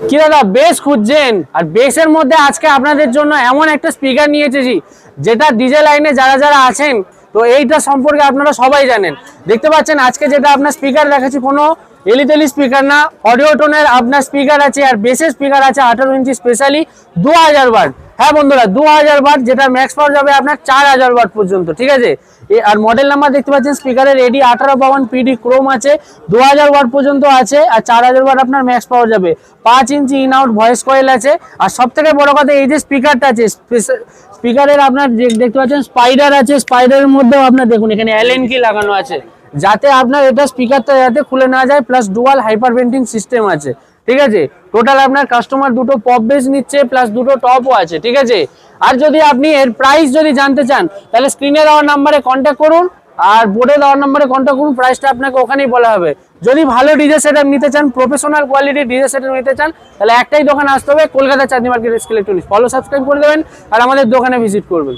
কি দাদা বেস খুঁজছেন? আর বেসের মধ্যে আজকে আপনাদের জন্য এমন একটা স্পিকার নিয়ে এসেছি যেটা ডিজে লাইনে যারা যারা আছেন তো এইটা সম্পর্কে আপনারা সবাই জানেন। দেখতে পাচ্ছেন আজকে যেটা আপনার স্পিকার দেখাচ্ছি কোনো এলিতেলি স্পিকার না, অডিও টোনের আপনার স্পিকার আছে আর বেসের স্পিকার আছে 18 ইঞ্চি স্পেশালি 2000 ওয়াট। হ্যাঁ বন্ধুরা 2000 ওয়াট, যেটা ম্যাক্স পাওয়ার যাবে আপনার 4000 ওয়াট পর্যন্ত, ঠিক আছে। আর মডেল নাম্বার দেখতে পাচ্ছেন স্পিকারের এডি 1852 পিডি ক্রোম আছে, 2000 ওয়াট পর্যন্ত আছে আর 4000 ওয়াট আপনার ম্যাক্স পাওয়ার যাবে। 5 ইঞ্চি ইন আউট ভয়েস কয়েল আছে। আর সব থেকে বড় কথা এই যে স্পিকারটা আছে, স্পিকারের আপনার দেখতে পাচ্ছেন স্পাইডার আছে, স্পাইডারের মধ্যেও আপনার দেখুন এখানে অ্যালেন কি লাগানো আছে যাতে আপনার এটা স্পিকারটা যাতে খুলে না যায়, plus dual hyper venting system আছে, ঠিক আছে। টোটাল আপনার কাস্টমার দুটো পপ বেস নিচ্ছে প্লাস দুটো টপও আছে, ঠিক আছে। আর যদি আপনি এর প্রাইস যদি জানতে চান তাহলে স্ক্রিনে দেওয়া নাম্বারে কন্ট্যাক্ট করুন আর বোর্ডে দেওয়ার নাম্বারে কন্ট্যাক্ট করুন, প্রাইসটা আপনাকে ওখানেই বলা হবে। যদি ভালো ডিজে সেটআপ নিতে চান, প্রফেশনাল কোয়ালিটির ডিজে সেটআপ নিতে চান তাহলে একটাই দোকানে আসতে হবে, কলকাতা চাঁদনি মার্কেট ইলেকট্রনিক্স। ফলো সাবস্ক্রাইব করে দেবেন আর আমাদের দোকানে ভিজিট করবেন।